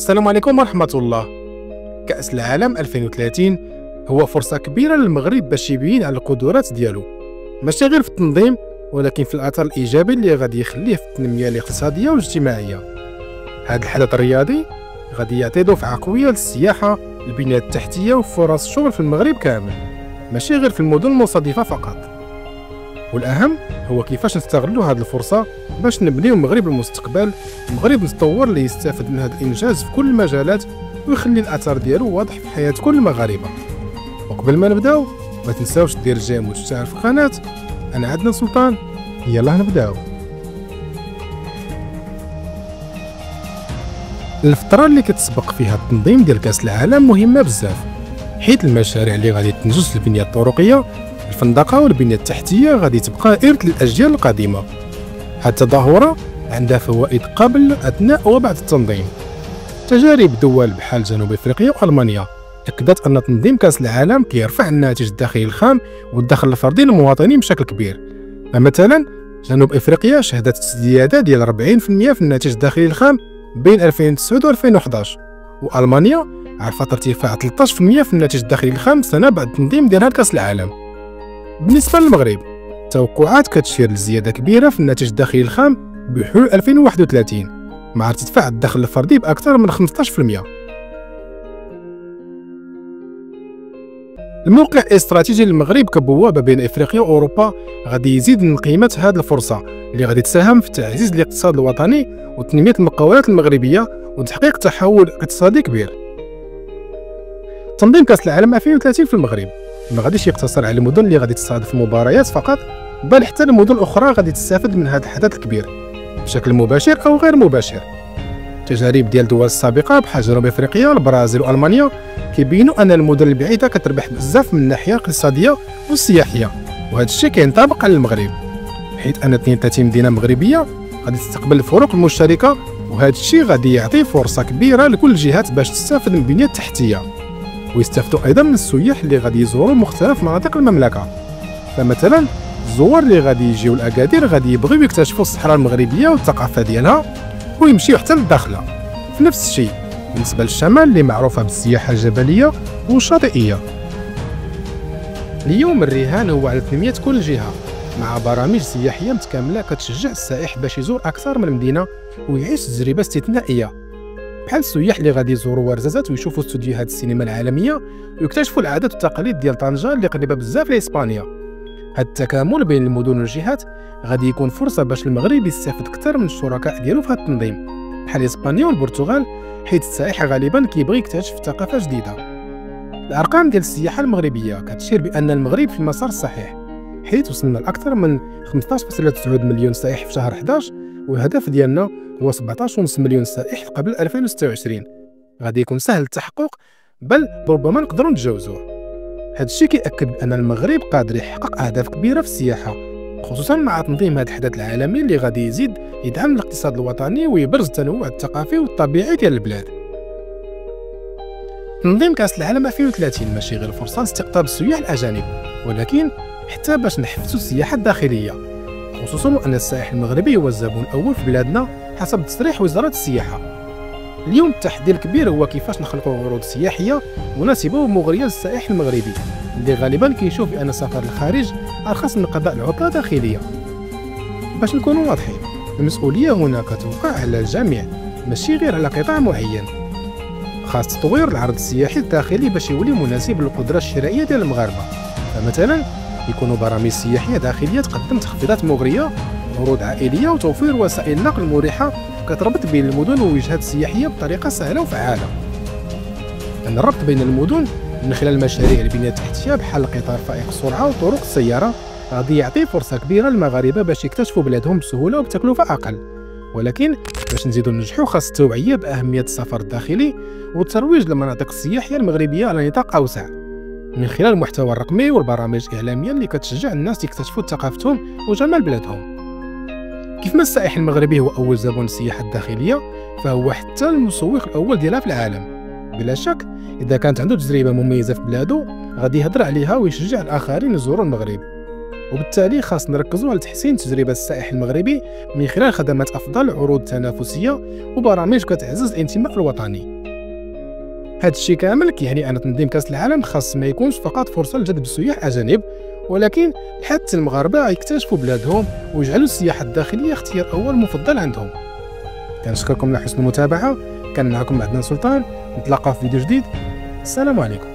السلام عليكم ورحمة الله. كأس العالم 2030 هو فرصة كبيرة للمغرب باش يبين على القدرات ديالو، ماشي غير في التنظيم ولكن في الأثر الإيجابي اللي غادي يخليه في التنمية الاقتصادية والاجتماعية. هذا الحدث الرياضي غادي يعطي دفعة قوية للسياحة، البنية التحتية وفرص الشغل في المغرب كامل، ماشي غير في المدن المصادفة فقط. والأهم هو كيفاش نستغلوا هذه الفرصة باش نبنيو مغرب المستقبل، مغرب متطور اللي يستافد من هذا الإنجاز في كل المجالات ويخلي الأثر ديالو واضح في حياة كل المغاربة. وقبل ما نبداو ما تنساوش دير جيم وتشترك في القناة. أنا عدنان سلطان، يلا نبداو. الفترة اللي كتسبق فيها التنظيم ديال كأس العالم مهمة بزاف، حيت المشاريع اللي غادي تنجز البنية الطرقية، الفندقة والبنية التحتية غادي تبقى إرث للأجيال القادمة. هاد التظاهرة عندها فوائد قبل، أثناء وبعد التنظيم. تجارب دول بحال جنوب أفريقيا وألمانيا أكدت أن تنظيم كأس العالم كيرفع الناتج الداخلي الخام والدخل الفردي للمواطنين بشكل كبير. فمثلا جنوب أفريقيا شهدت زيادة ديال 40% في الناتج الداخلي الخام بين 2009 و 2011، وألمانيا عرفت ارتفاع 13% في الناتج الداخلي الخام سنة بعد التنظيم ديال كأس العالم. بالنسبة للمغرب، التوقعات كتشير لزيادة كبيرة في الناتج الداخلي الخام بحلول 2031 مع ارتفاع الدخل الفردي بأكثر من 15%. الموقع الاستراتيجي للمغرب كبوابة بين افريقيا واوروبا غادي يزيد من قيمة هذه الفرصة اللي غادي تساهم في تعزيز الاقتصاد الوطني وتنمية المقاولات المغربية وتحقيق تحول اقتصادي كبير. تنظيم كأس العالم 2030 في المغرب ما غاديش يقتصر على المدن اللي غادي تستضيف المباريات فقط، بل حتى المدن الاخرى غادي تستافد من هذا الحدث الكبير بشكل مباشر او غير مباشر. تجارب ديال دول السابقه بحال جنوب افريقيا، البرازيل والمانيا كيبينوا ان المدن البعيده كتربح بزاف من الناحيه الاقتصاديه والسياحيه، وهذا الشيء كينطبق على المغرب حيت ان 32 مدينه مغربيه غادي تستقبل الفروق المشتركه، وهذا الشيء غادي يعطي فرصه كبيره لكل الجهات باش تستافد من البنيه التحتيه ويستافدوا ايضا من السياح اللي غادي يزوروا مختلف مناطق المملكه. فمثلا الزوار اللي غادي يجيو لاكادير غادي يبغيو يكتشفوا الصحراء المغربيه والثقافه ديالها ويمشيو حتى للداخله. في نفس الشيء بالنسبه للشمال اللي معروفه بالسياحه الجبليه والشاطئيه. اليوم الرهان هو على تنميه كل جهه مع برامج سياحيه متكامله كتشجع السائح باش يزور اكثر من مدينه ويعيش تجربه استثنائيه، بحال السياح اللي غادي يزوروا ورزازات ويشوفوا استوديوهات السينما العالميه ويكتشفوا العادات والتقاليد ديال طنجة اللي قريبه بزاف لإسبانيا. هاد التكامل بين المدن والجهات غادي يكون فرصه باش المغرب يستافد اكثر من الشركاء ديالو في هذا التنظيم بحال اسبانيا والبرتغال، حيت السائح غالبا كيبغي يكتشف ثقافه جديده. الارقام ديال السياحه المغربيه كتشير بان المغرب في المسار الصحيح، حيت وصلنا لاكثر من 15.9 مليون سائح في شهر 11، والهدف ديالنا هو 17.5 مليون سائح قبل 2026. غادي يكون سهل التحقق، بل ربما نقدروا نتجاوزوه. هذا الشيء كيأكد بأن المغرب قادر يحقق أهداف كبيرة في السياحة، خصوصا مع تنظيم هذا الحدث العالمي اللي غادي يزيد يدعم الاقتصاد الوطني ويبرز التنوع الثقافي والطبيعي ديال البلاد. تنظيم كأس العالم 2030 ماشي غير فرصة لاستقطاب السياح الأجانب، ولكن حتى باش نحفزوا السياحة الداخلية، خصوصا أن السائح المغربي هو الزبون الأول في بلادنا حسب تصريح وزارة السياحة. اليوم التحدي الكبير هو كيفاش نخلقوا عروض سياحيه مناسبه ومغريه للسائح المغربي اللي غالبا كيشوف بان السفر للخارج ارخص من قضاء العطله الداخليه. باش نكونوا واضحين، المسؤوليه هنا كتوقع على الجميع ماشي غير على قطاع معين. خاص تطوير العرض السياحي الداخلي باش يولي مناسب للقدره الشرائيه ديال المغاربه، فمثلا يكونوا برامج سياحيه داخليه تقدم تخفيضات مغريه، عروض عائليه، وتوفير وسائل نقل مريحه كتربط بين المدن والوجهات السياحيه بطريقه سهله وفعاله. أن الربط بين المدن من خلال مشاريع البنيه التحتيه بحال قطار فائق السرعه وطرق السياره غادي يعطي فرصه كبيره للمغاربه باش يكتشفوا بلادهم بسهوله وبتكلفه اقل. ولكن باش نزيدوا ننجحوا خاص التوعيه باهميه السفر الداخلي والترويج للمناطق السياحيه المغربيه على نطاق اوسع من خلال المحتوى الرقمي والبرامج الاعلاميه اللي كتشجع الناس يكتشفوا ثقافتهم وجمال بلادهم. كيف ما السائح المغربي هو أول زبون السياحة الداخلية، فهو حتى المسوق الأول ديالها في العالم. بلا شك إذا كانت عنده تجربة مميزة في بلاده غادي يهضر عليها ويشجع الآخرين يزوروا المغرب. وبالتالي خاص نركزوا على تحسين تجربة السائح المغربي من خلال خدمات أفضل، عروض تنافسية وبرامج كتعزز الانتماء الوطني. هذا الشيء كامل كيعني ان تنظيم كاس العالم خاص ما يكونش فقط فرصه لجذب السياح اجانب، ولكن حتى المغاربه يكتشفوا بلادهم ويجعلوا السياحه الداخليه اختيار اول مفضل عندهم. كنشكركم على حسن المتابعه، كان معكم عدنان سلطان، نتلاقى في فيديو جديد. السلام عليكم.